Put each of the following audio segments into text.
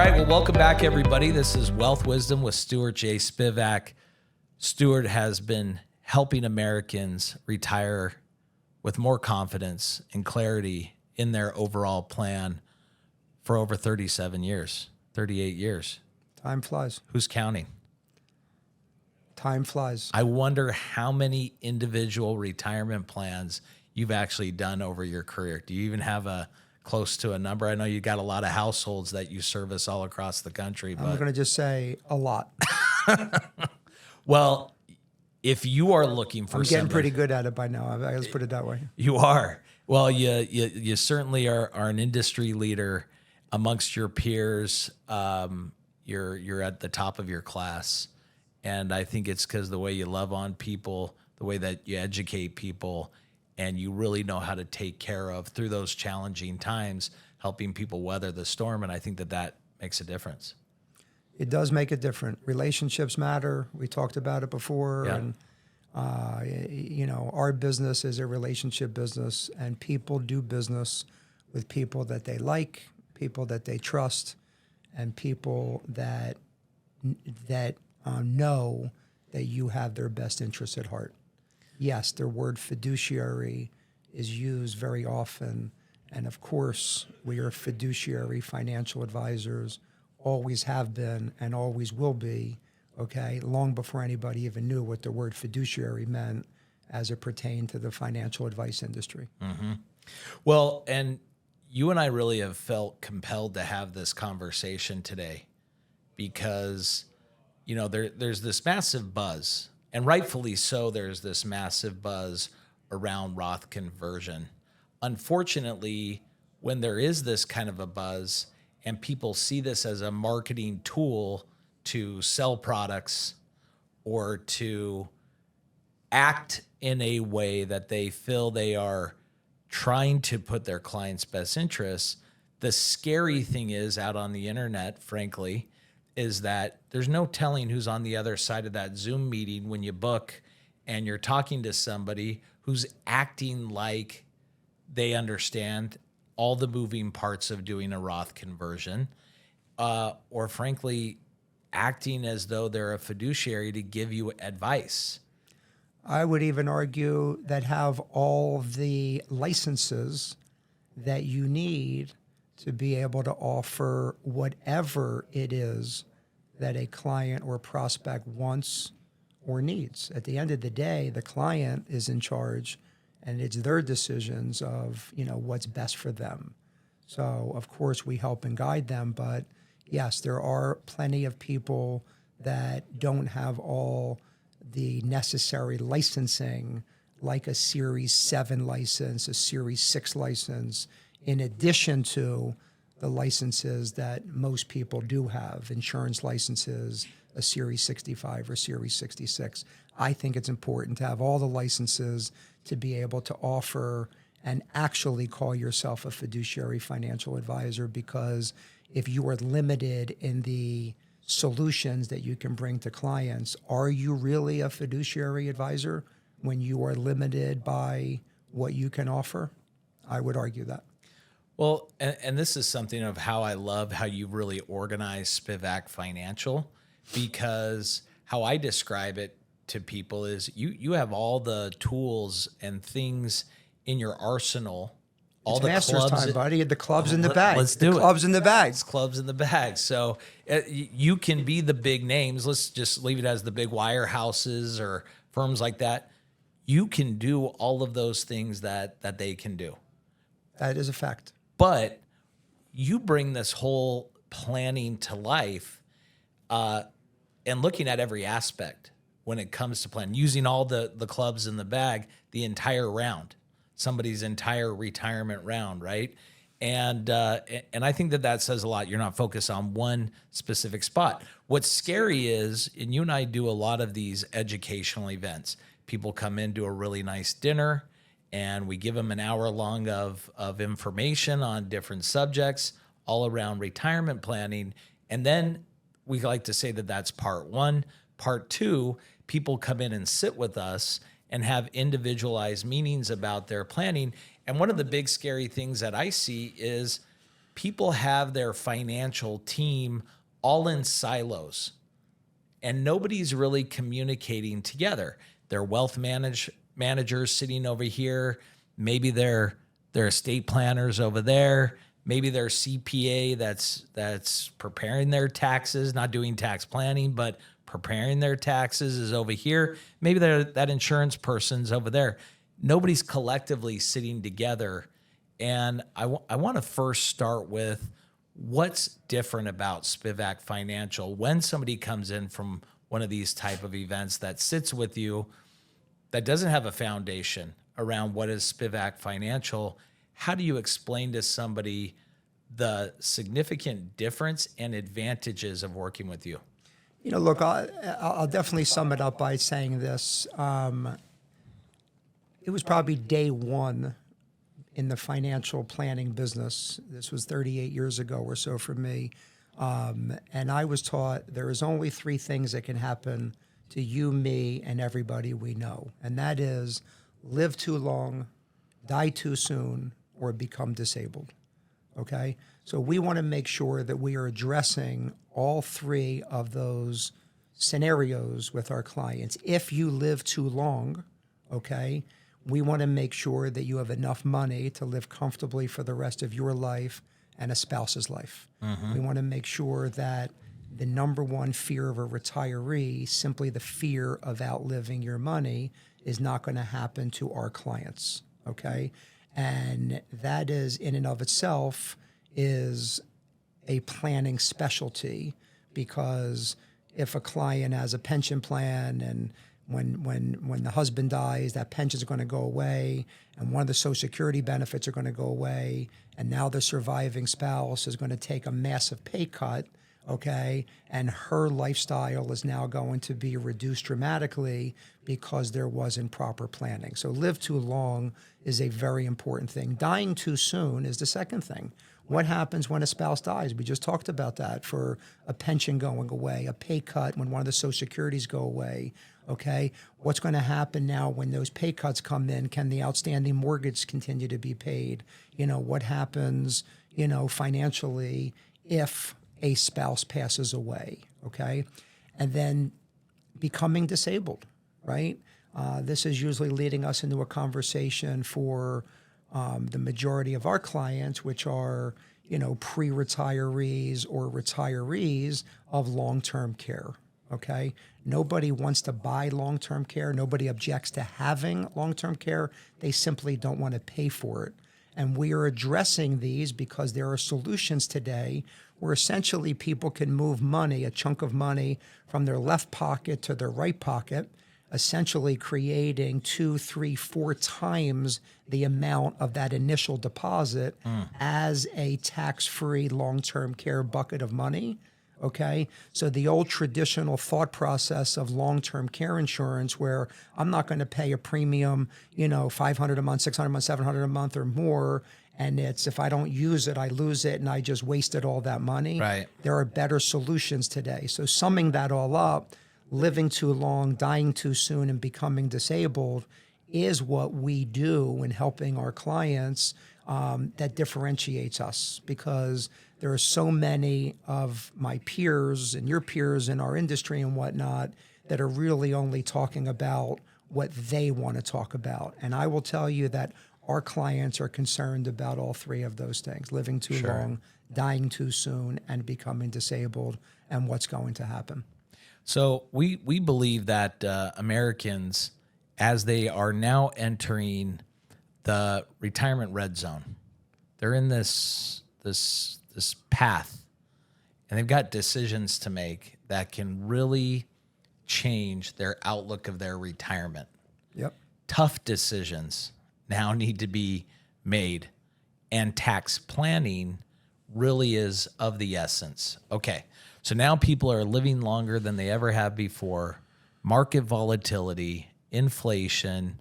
right, well, welcome back, everybody. This is Wealth Wisdom with Stuart J. Spivak. Stuart has been helping Americans retire with more confidence and clarity in their overall plan for over 37 years, 38 years. Time flies. Who's counting? Time flies. I wonder how many individual retirement plans you've actually done over your career. Do you even have close to a number? I know you got a lot of households that you service all across the country. I'm going to just say a lot. Well, if you are looking for I'm getting somebody, pretty good at it by now. Let's put it that way. you are. Well, you certainly are an industry leader amongst your peers. You're at the top of your class. And I think it's because the way you love on people, the way that you educate people, and you really know how to take care of through those challenging times, helping people weather the storm. And I think that makes a difference. It does make it different. Relationships matter. We talked about it before. Yeah. And, our business is a relationship business, and people do business with people that they like, people that they trust, and people that know that you have their best interests at heart. Yes, the word fiduciary is used very often. And of course, we are fiduciary financial advisors, always have been and always will be, okay, long before anybody even knew what the word fiduciary meant as it pertained to the financial advice industry. Mm-hmm. Well, and you and I really have felt compelled to have this conversation today because, there's this massive buzz. And rightfully so, there's this massive buzz around Roth conversion. Unfortunately, when there is this kind of a buzz and people see this as a marketing tool to sell products or to act in a way that they feel they are trying to put their clients' best interests, the scary thing is out on the internet, frankly, is that there's no telling who's on the other side of that Zoom meeting when you book and you're talking to somebody who's acting like they understand all the moving parts of doing a Roth conversion, or frankly, acting as though they're a fiduciary to give you advice. I would even argue that have all the licenses that you need to be able to offer whatever it is that a client or prospect wants or needs. At the end of the day, the client is in charge, and it's their decisions of, what's best for them. So, of course, we help and guide them, but yes, there are plenty of people that don't have all the necessary licensing, like a Series 7 license, a Series 6 license, in addition to the licenses that most people do have, insurance licenses, a Series 65 or Series 66. I think it's important to have all the licenses to be able to offer and actually call yourself a fiduciary financial advisor, because if you are limited in the solutions that you can bring to clients, are you really a fiduciary advisor when you are limited by what you can offer? I would argue that. Well, and this is something of how I love how you really organize Spivak Financial, because how I describe it to people is you have all the tools and things in your arsenal. All It's the Masters clubs, time, buddy. The club's in the bag. Let's do it. Club's in the bag. It's clubs in the bag. So you can be the big names. Let's just leave it as the big wirehouses or firms like that. You can do all of those things that they can do. That is a fact. But you bring this whole planning to life and looking at every aspect when it comes to plan, using all the clubs in the bag, the entire round, somebody's entire retirement round, right? And I think that says a lot. You're not focused on one specific spot. What's scary is, and you and I do a lot of these educational events. People come in, do a really nice dinner, and we give them an hour long of information on different subjects all around retirement planning. And then we like to say that that's part one. Part two, people come in and sit with us and have individualized meetings about their planning. And one of the big scary things that I see is people have their financial team all in silos, and nobody's really communicating together. Their managers sitting over here, maybe their estate planners over there, maybe their CPA that's preparing their taxes, not doing tax planning, but preparing their taxes is over here. Maybe that insurance person's over there. Nobody's collectively sitting together. And I want to first start with what's different about Spivak Financial when somebody comes in from one of these type of events that sits with you that doesn't have a foundation around what is Spivak Financial. How do you explain to somebody the significant difference and advantages of working with you? You know, look, I'll definitely sum it up by saying this. It was probably day one in the financial planning business. This was 38 years ago or so for me. And I was taught there is only three things that can happen to you, me, and everybody we know. And that is live too long, die too soon, or become disabled. Okay? So we want to make sure that we are addressing all three of those scenarios with our clients. If you live too long, okay, we want to make sure that you have enough money to live comfortably for the rest of your life and a spouse's life. We want to make sure that the number one fear of a retiree, simply the fear of outliving your money, is not going to happen to our clients, okay? And that is, in and of itself, is a planning specialty, because if a client has a pension plan and when the husband dies, that pension is going to go away, and one of the Social Security benefits are going to go away, and now the surviving spouse is going to take a massive pay cut, okay, and her lifestyle is now going to be reduced dramatically because there wasn't proper planning. So live too long is a very important thing. Dying too soon is the second thing. What happens when a spouse dies? We just talked about that, for a pension going away, a pay cut when one of the Social Securities go away, okay? What's going to happen now when those pay cuts come in? Can the outstanding mortgage continue to be paid? You know, what happens, you know, financially if a spouse passes away, okay? And then becoming disabled, right? This is usually leading us into a conversation for the majority of our clients, which are, you know, pre-retirees or retirees of long-term care, okay? Nobody wants to buy long-term care. Nobody objects to having long-term care. They simply don't want to pay for it. And we are addressing these because there are solutions today where essentially people can move money, a chunk of money, from their left pocket to their right pocket, essentially creating 2, 3, 4 times the amount of that initial deposit as a tax-free long-term care bucket of money, okay? So the old traditional thought process of long-term care insurance, where I'm not going to pay a premium, you know, $500 a month, $600 a month, $700 a month or more, and it's, if I don't use it, I lose it, and I just wasted all that money. Right. There are better solutions today. So summing that all up, living too long, dying too soon, and becoming disabled is what we do in helping our clients, that differentiates us, because there are so many of my peers and your peers in our industry and whatnot that are really only talking about what they want to talk about. And I will tell you that our clients are concerned about all three of those things: living too long, dying too soon, and becoming disabled, and what's going to happen. So we believe that Americans, as they are now entering the retirement red zone, they're in this path, and they've got decisions to make that can really change their outlook of their retirement. Yep. Tough decisions now need to be made, and tax planning really is of the essence. Okay, so now people are living longer than they ever have before. Market volatility, inflation,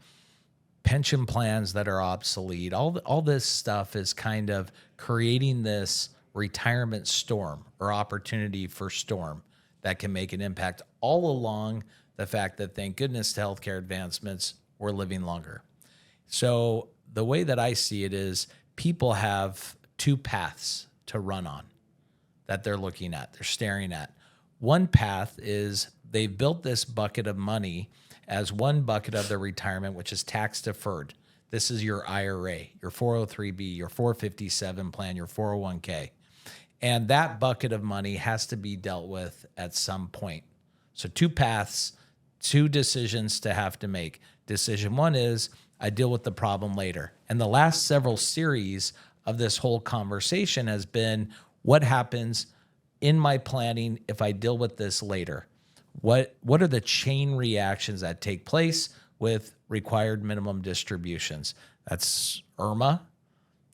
pension plans that are obsolete, all this stuff is kind of creating this retirement storm or opportunity for storm that can make an impact, all along the fact that, thank goodness to healthcare advancements, we're living longer. So the way that I see it is people have two paths to run on that they're looking at, they're staring at. One path is they've built this bucket of money as one bucket of their retirement, which is tax deferred. This is your IRA, your 403B, your 457 plan, your 401k. And that bucket of money has to be dealt with at some point. So two paths, two decisions to have to make. Decision one is I deal with the problem later. And the last several series of this whole conversation has been what happens in my planning if I deal with this later? What are the chain reactions that take place with required minimum distributions? That's IRMA,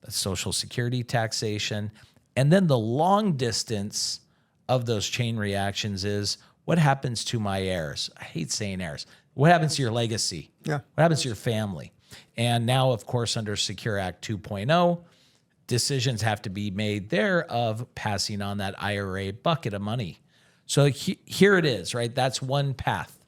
that's Social Security taxation. And then the long distance of those chain reactions is what happens to my heirs? I hate saying heirs. What happens to your legacy? Yeah. What happens to your family? And now, of course, under Secure Act 2.0, decisions have to be made there of passing on that IRA bucket of money. So here it is, right? That's one path.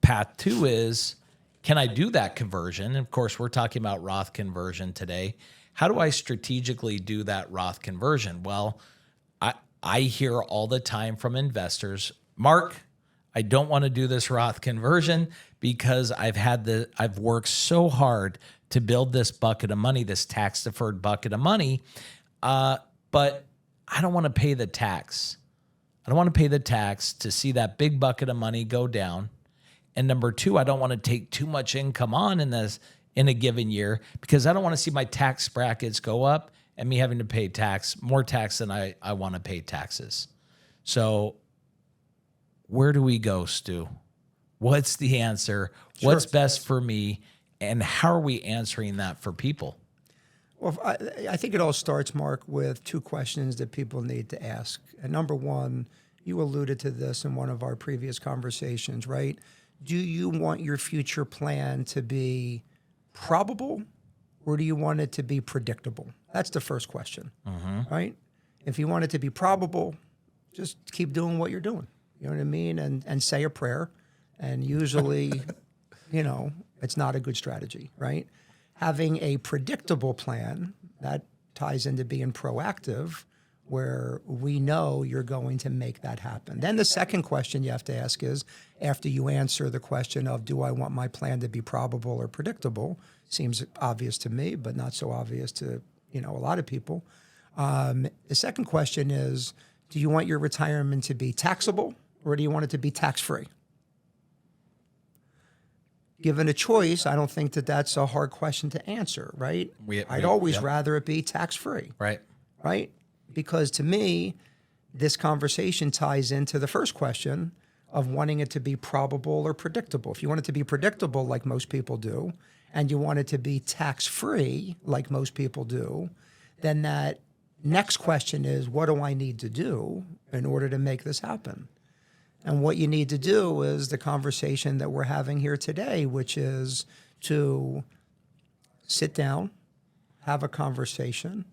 Path two is, can I do that conversion? And of course, we're talking about Roth conversion today. How do I strategically do that Roth conversion? Well, I hear all the time from investors, Mark, I don't want to do this Roth conversion because I've worked so hard to build this bucket of money, this tax deferred bucket of money, but I don't want to pay the tax. I don't want to pay the tax to see that big bucket of money go down. And number two, I don't want to take too much income on in a given year because I don't want to see my tax brackets go up and me having to pay more tax than I want to pay taxes. So where do we go, Stu? What's the answer? Sure. What's best for me? And how are we answering that for people? Well, I think it all starts, Mark, with two questions that people need to ask. And number one, you alluded to this in one of our previous conversations, right? Do you want your future plan to be probable or do you want it to be predictable? That's the first question, right? If you want it to be probable, just keep doing what you're doing. You know what I mean? And say a prayer. And usually, it's not a good strategy, right? Having a predictable plan, that ties into being proactive, where we know you're going to make that happen. Then the second question you have to ask is, after you answer the question of, do I want my plan to be probable or predictable? Seems obvious to me, but not so obvious to, a lot of people. The second question is, do you want your retirement to be taxable or do you want it to be tax-free? Given a choice, I don't think that that's a hard question to answer, right? I'd always rather it be tax-free. Right? Because to me, this conversation ties into the first question of wanting it to be probable or predictable. If you want it to be predictable like most people do, and you want it to be tax-free like most people do, then that next question is, what do I need to do in order to make this happen? And what you need to do is the conversation that we're having here today, which is to sit down, have a conversation,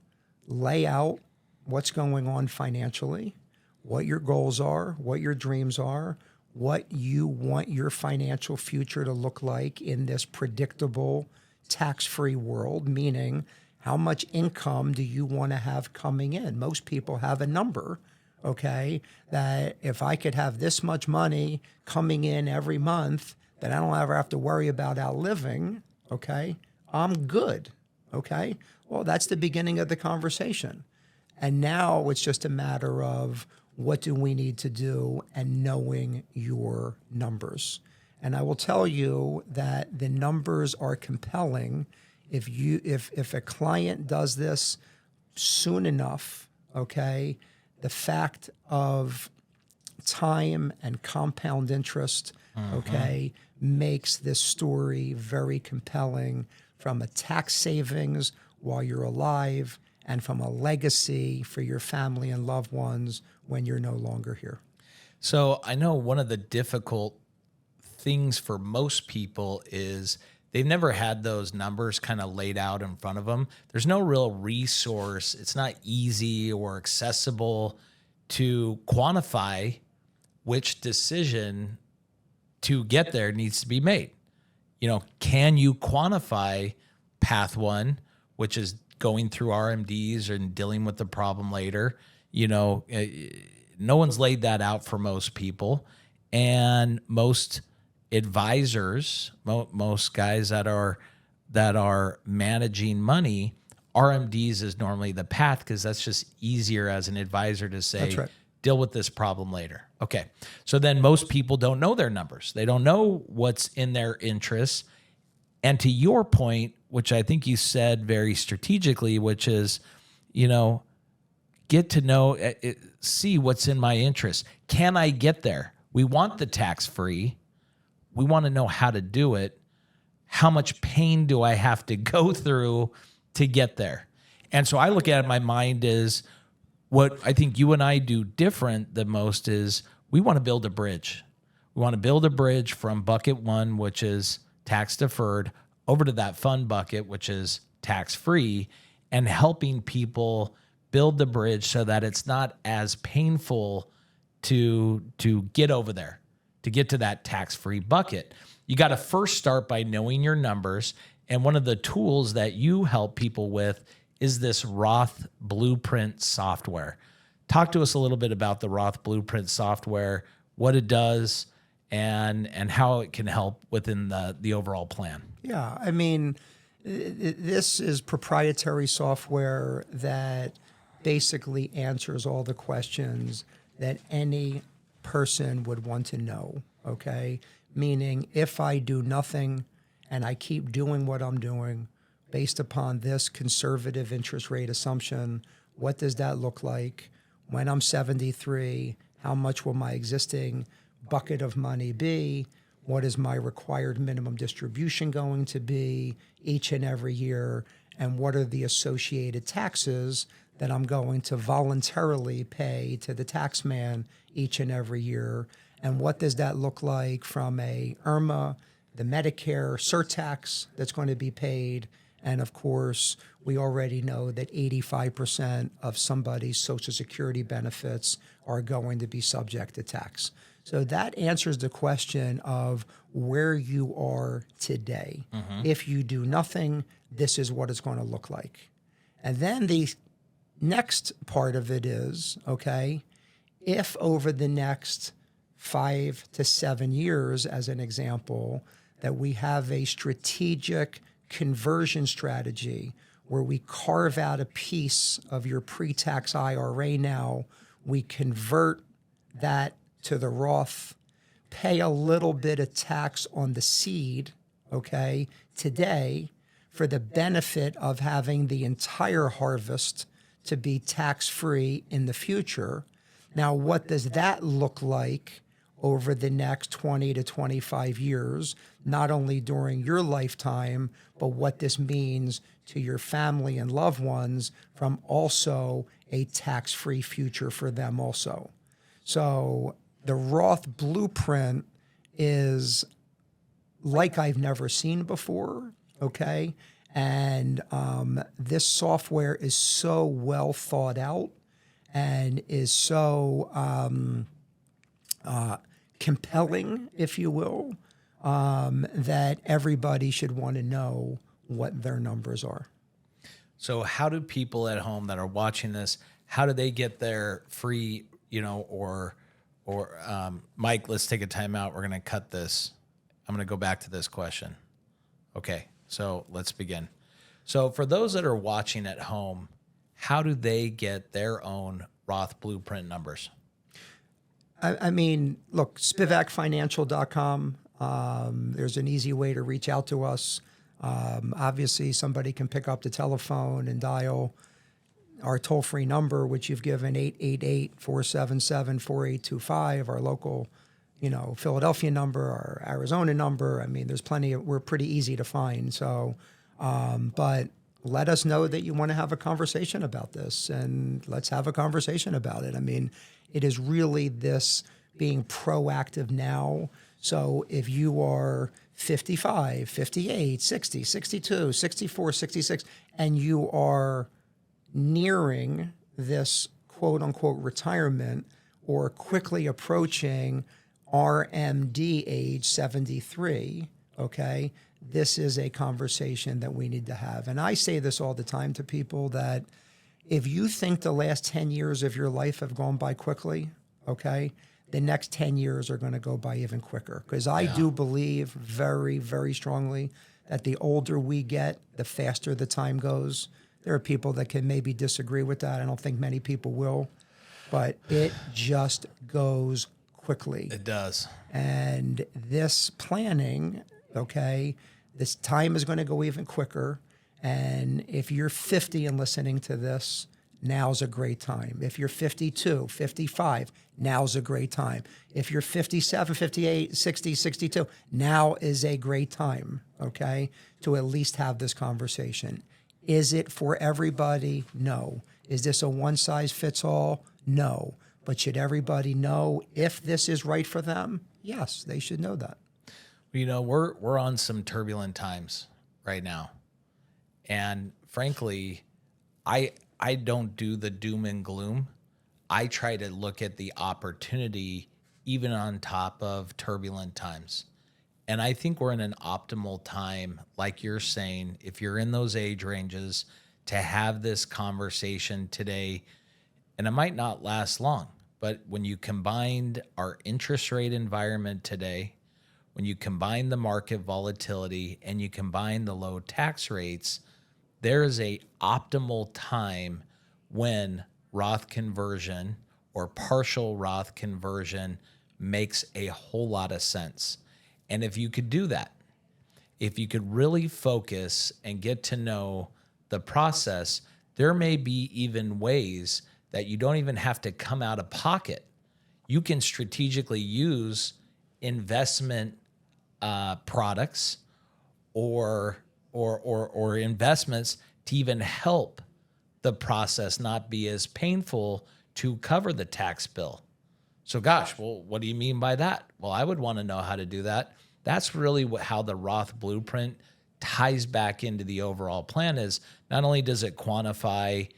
lay out what's going on financially, what your goals are, what your dreams are, what you want your financial future to look like in this predictable, tax-free world, meaning how much income do you want to have coming in? Most people have a number, okay, that if I could have this much money coming in every month, that I don't ever have to worry about outliving, okay, I'm good, okay? Well, that's the beginning of the conversation. And now it's just a matter of what do we need to do and knowing your numbers. And I will tell you that the numbers are compelling. If a client does this soon enough, okay, the fact of time and compound interest, okay, makes this story very compelling from a tax savings while you're alive and from a legacy for your family and loved ones when you're no longer here. So I know one of the difficult things for most people is they've never had those numbers kind of laid out in front of them. There's no real resource. It's not easy or accessible to quantify which decision to get there needs to be made. Can you quantify path one, which is going through RMDs and dealing with the problem later. No one's laid that out for most people. And most advisors, most guys that are managing money, RMDs is normally the path because that's just easier as an advisor to say, That's right. deal with this problem later. Okay. So then most people don't know their numbers. They don't know what's in their interests. And to your point, which I think you said very strategically, which is, get to know, see what's in my interest. Can I get there? We want the tax-free. We want to know how to do it. How much pain do I have to go through to get there? And so I look at it, my mind is, what I think you and I do different than most is we want to build a bridge. We want to build a bridge from bucket one, which is tax deferred, over to that fund bucket, which is tax free, and helping people build the bridge so that it's not as painful to get over there, to get to that tax free bucket. You got to first start by knowing your numbers. And one of the tools that you help people with is this Roth Blueprint software. Talk to us a little bit about the Roth Blueprint software, what it does, and how it can help within the overall plan. Yeah, I mean, this is proprietary software that basically answers all the questions that any person would want to know, okay? Meaning, if I do nothing and I keep doing what I'm doing based upon this conservative interest rate assumption, what does that look like? When I'm 73, how much will my existing bucket of money be? What is my required minimum distribution going to be each and every year? And what are the associated taxes that I'm going to voluntarily pay to the tax man each and every year? And what does that look like from a IRMA, the Medicare surtax that's going to be paid? And of course, we already know that 85% of somebody's Social Security benefits are going to be subject to tax. So that answers the question of where you are today. Mm-hmm. If you do nothing, this is what it's going to look like. And then the next part of it is, okay, if over the next 5 to 7 years, as an example, that we have a strategic conversion strategy where we carve out a piece of your pre-tax IRA now, we convert that to the Roth, pay a little bit of tax on the seed, okay, today for the benefit of having the entire harvest to be tax-free in the future. Now, what does that look like over the next 20 to 25 years, not only during your lifetime, but what this means to your family and loved ones from also a tax-free future for them also. So the Roth Blueprint is like I've never seen before, okay? And this software is so well thought out and is so compelling, if you will, that everybody should want to know what their numbers are. So how do people at home that are watching this, how do they get their free, or Mike, let's take a time out. We're going to cut this. I'm going to go back to this question. Okay, so let's begin. So for those that are watching at home, how do they get their own Roth Blueprint numbers? I mean, look, spivakfinancial.com. There's an easy way to reach out to us. Obviously, somebody can pick up the telephone and dial our toll-free number, which you've given, 888-477-4825, our local, Philadelphia number, our Arizona number. I mean, there's plenty we're pretty easy to find. So, but let us know that you want to have a conversation about this, and let's have a conversation about it. I mean, it is really this being proactive now. So if you are 55, 58, 60, 62, 64, 66, and you are nearing this quote unquote retirement or quickly approaching RMD age 73, okay, this is a conversation that we need to have. And I say this all the time to people, that if you think the last 10 years of your life have gone by quickly, okay, the next 10 years are going to go by even quicker. Because I do believe very, very strongly that the older we get, the faster the time goes. There are people that can maybe disagree with that. I don't think many people will, but it just goes quickly. It does. And this planning, okay, this time is going to go even quicker. And if you're 50 and listening to this, now's a great time. If you're 52, 55, now's a great time. If you're 57, 58, 60, 62, now is a great time, okay, to at least have this conversation. Is it for everybody? No. Is this a one-size-fits-all? No. But should everybody know if this is right for them? Yes, they should know that. You know, we're on some turbulent times right now. And frankly, I don't do the doom and gloom. I try to look at the opportunity even on top of turbulent times. And I think we're in an optimal time, like you're saying, if you're in those age ranges, to have this conversation today. And it might not last long, but when you combined our interest rate environment today, when you combine the market volatility and you combine the low tax rates, there is a optimal time when Roth conversion or partial Roth conversion makes a whole lot of sense. And if you could do that, if you could really focus and get to know the process, there may be even ways that you don't even have to come out of pocket. You can strategically use investment products or investments to even help the process not be as painful to cover the tax bill. So gosh, well, what do you mean by that? Well, I would want to know how to do that. That's really how the Roth blueprint ties back into the overall plan. Is not only does it quantify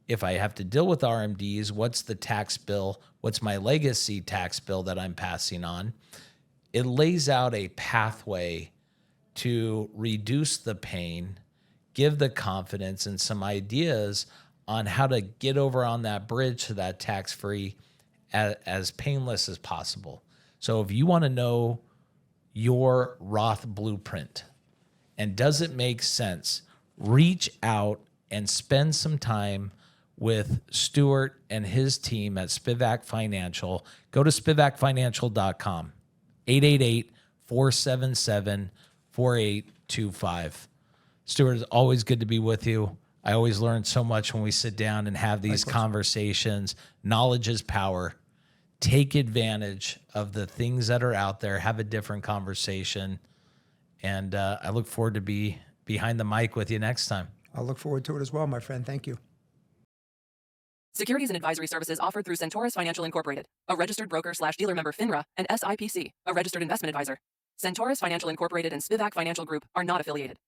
if I have to deal with RMDs, what's the tax bill? What's my legacy tax bill that I'm passing on? It lays out a pathway to reduce the pain, give the confidence and some ideas on how to get over on that bridge to that tax-free as painless as possible. So if you want to know your Roth blueprint and does it make sense, reach out and spend some time with Stuart and his team at Spivak Financial. Go to spivakfinancial.com, 888-477-4825. Stuart, it's always good to be with you. I always learn so much when we sit down and have these conversations. Knowledge is power. Take advantage of the things that are out there. Have a different conversation. And I look forward to be behind the mic with you next time. I'll look forward to it as well, my friend. Thank you. Securities and advisory services offered through Centaurus Financial Incorporated, a registered broker/dealer member FINRA, and SIPC, a registered investment advisor. Centaurus Financial Incorporated and Spivak Financial Group are not affiliated.